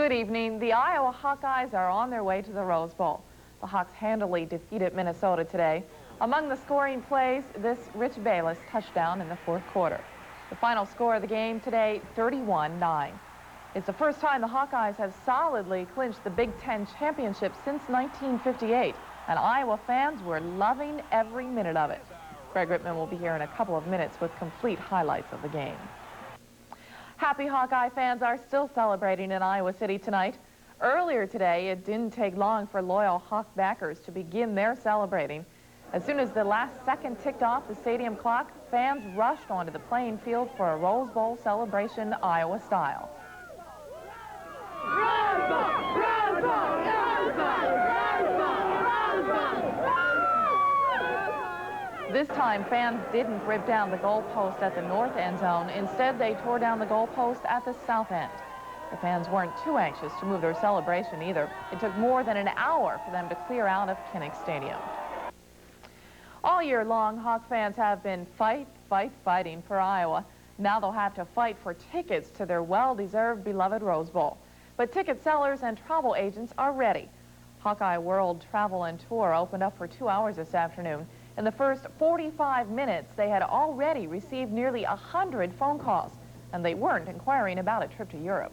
Good evening. The Iowa Hawkeyes are on their way to the Rose Bowl. The Hawks handily defeated Minnesota today. Among the scoring plays, this Rich Bayless touchdown in the fourth quarter. The final score of the game today, 31-9. It's the first time the Hawkeyes have solidly clinched the Big Ten championship since 1958, and Iowa fans were loving every minute of it. Greg Rittman will be here in a couple of minutes with complete highlights of the game. Happy Hawkeye fans are still celebrating in Iowa City tonight. Earlier today, it didn't take long for loyal Hawk backers to begin their celebrating. As soon as the last second ticked off the stadium clock, fans rushed onto the playing field for a Rose Bowl celebration Iowa style. This time, fans didn't rip down the goalpost at the north end zone. Instead, they tore down the goalpost at the south end. The fans weren't too anxious to move their celebration either. It took more than an hour for them to clear out of Kinnick Stadium. All year long, Hawk fans have been fighting for Iowa. Now they'll have to fight for tickets to their well-deserved, beloved Rose Bowl. But ticket sellers and travel agents are ready. Hawkeye World Travel and Tour opened up for 2 hours this afternoon. In the first 45 minutes, they had already received nearly 100 phone calls, and they weren't inquiring about a trip to Europe.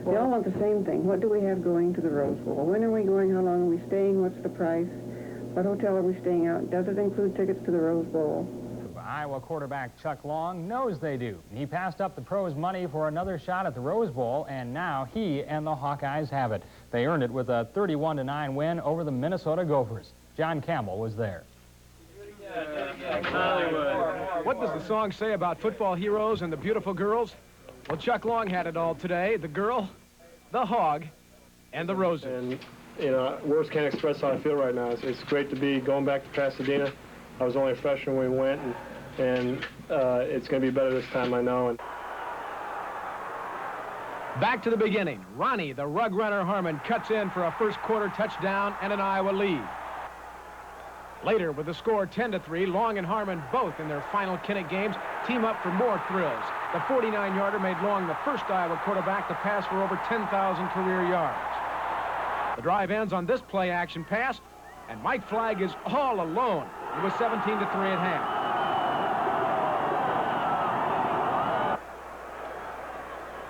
They all want the same thing. What do we have going to the Rose Bowl? When are we going? How long are we staying? What's the price? What hotel are we staying at? Does it include tickets to the Rose Bowl? Iowa quarterback Chuck Long knows they do. He passed up the pros' money for another shot at the Rose Bowl, and now he and the Hawkeyes have it. They earned it with a 31-9 win over the Minnesota Gophers. John Campbell was there. What does the song say about football heroes and the beautiful girls? Well, Chuck Long had it all today. The girl, the hog, and the roses. And, you know, words can't express how I feel right now. It's great to be going back to Pasadena. I was only a freshman when we went, and it's going to be better this time, I know. Back to the beginning. Ronnie, the rug runner Harmon, cuts in for a first quarter touchdown and an Iowa lead. Later, with the score 10-3, Long and Harmon, both in their final Kinnick games, team up for more thrills. The 49-yarder made Long the first Iowa quarterback to pass for over 10,000 career yards. The drive ends on this play-action pass, and Mike Flagg is all alone. It was 17-3 at half.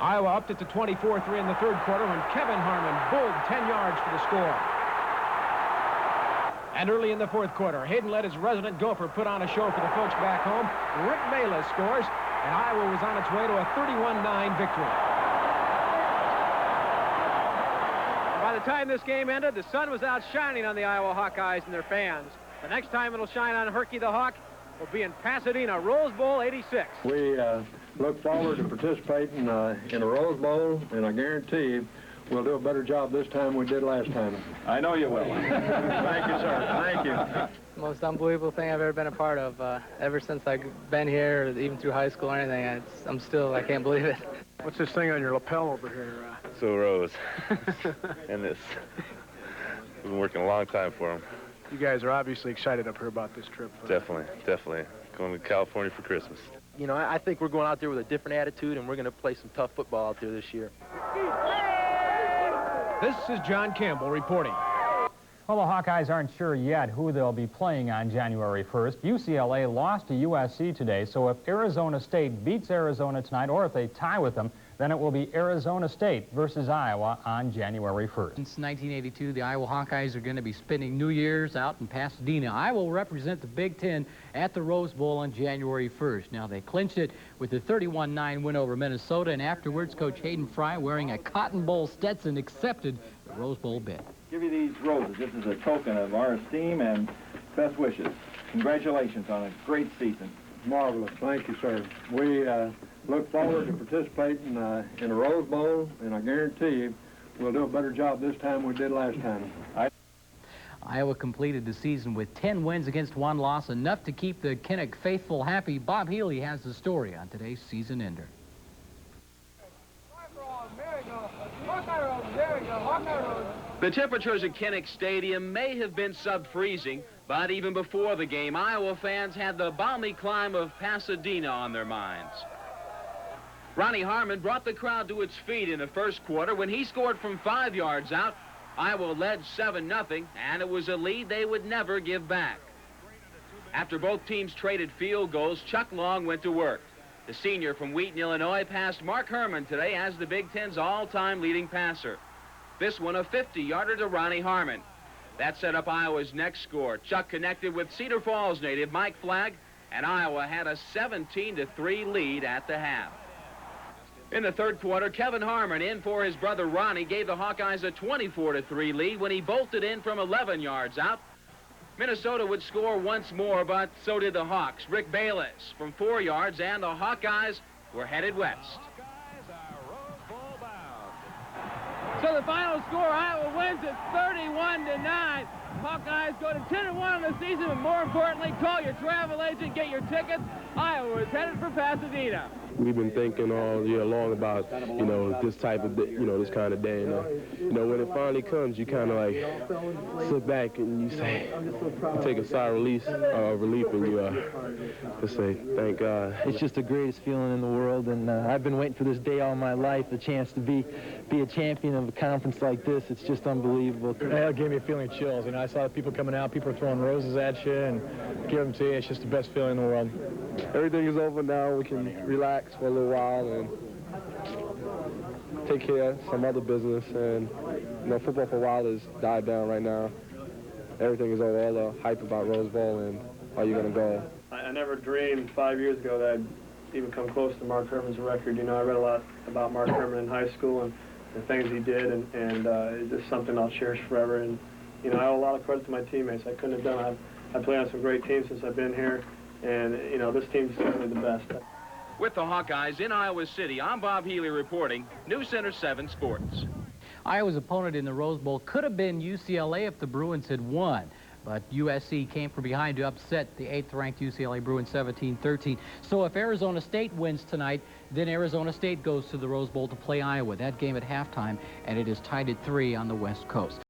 Iowa upped it to 24-3 in the third quarter when Kevin Harmon bulled 10 yards for the score. And early in the fourth quarter, Hayden let his resident Gopher put on a show for the folks back home. Rick Bayless scores, and Iowa was on its way to a 31-9 victory. By the time this game ended, the sun was out shining on the Iowa Hawkeyes and their fans. The next time it'll shine on Herky the Hawk will be in Pasadena, Rose Bowl 86. We look forward to participating in a Rose Bowl, and I guarantee you we'll do a better job this time we did last time. I know you will. Thank you, sir. Thank you. Most unbelievable thing I've ever been a part of. Ever since I've been here, even through high school or anything, I can't believe it. What's this thing on your lapel over here? So Rose. And this. We've been working a long time for them. You guys are obviously excited up here about this trip. Definitely. Going to California for Christmas. You know, I think we're going out there with a different attitude, and we're going to play some tough football out there this year. This is John Campbell reporting. Well, the Hawkeyes aren't sure yet who they'll be playing on January 1st. UCLA lost to USC today, so if Arizona State beats Arizona tonight, or if they tie with them, then it will be Arizona State versus Iowa on January 1st. Since 1982, the Iowa Hawkeyes are going to be spending New Year's out in Pasadena. Iowa will represent the Big Ten at the Rose Bowl on January 1st. Now, they clinched it with a 31-9 win over Minnesota, and afterwards, Coach Hayden Fry, wearing a Cotton Bowl Stetson, accepted the Rose Bowl bid. Give you these roses. This is a token of our esteem and best wishes. Congratulations on a great season. Marvelous. Thank you, sir. We look forward to participating in a Rose Bowl, and I guarantee you we'll do a better job this time we did last time. Iowa completed the season with 10 wins against 1 loss, enough to keep the Kinnick faithful happy. Bob Healy has the story on today's season ender. The temperatures at Kinnick Stadium may have been sub-freezing, but even before the game, Iowa fans had the balmy climb of Pasadena on their minds. Ronnie Harmon brought the crowd to its feet in the first quarter when he scored from 5 yards out. Iowa led 7-0, and it was a lead they would never give back. After both teams traded field goals, Chuck Long went to work. The senior from Wheaton, Illinois, passed Mark Herman today as the Big Ten's all-time leading passer. This one a 50-yarder to Ronnie Harmon. That set up Iowa's next score. Chuck connected with Cedar Falls native Mike Flagg, and Iowa had a 17-3 lead at the half. In the third quarter, Kevin Harmon, in for his brother Ronnie, gave the Hawkeyes a 24-3 lead when he bolted in from 11 yards out. Minnesota would score once more, but so did the Hawks. Rick Bayless from 4 yards, and the Hawkeyes were headed west. So the final score, Iowa wins it 31-9. Hawkeyes go to 10-1 in the season, but more importantly, call your travel agent, get your tickets. Iowa is headed for Pasadena. We've been thinking all year long about, this type of, this kind of day. When it finally comes, you kind of like sit back and you say, you take a sigh of relief, and you just say, thank God. It's just the greatest feeling in the world, and I've been waiting for this day all my life, the chance to be a champion of a conference like this. It's just unbelievable. It gave me a feeling of chills. I saw the people coming out, people are throwing roses at you and give them to you. It's just the best feeling in the world. Everything is over now. We can relax for a little while and take care of some other business. And, football for a while has died down right now. Everything is over. All the hype about Rose Bowl and are you going to go? I never dreamed 5 years ago that I'd even come close to Mark Herman's record. I read a lot about Mark Herman in high school and the things he did, and it's just something I'll cherish forever. And, I owe a lot of credit to my teammates. I couldn't have done it. I've played on some great teams since I've been here, and, this team's certainly the best. With the Hawkeyes in Iowa City, I'm Bob Healy reporting News Center 7 Sports. Iowa's opponent in the Rose Bowl could have been UCLA if the Bruins had won, but USC came from behind to upset the 8th-ranked UCLA Bruins 17-13. So if Arizona State wins tonight, then Arizona State goes to the Rose Bowl to play Iowa. That game at halftime, and it is tied at 3 on the West Coast.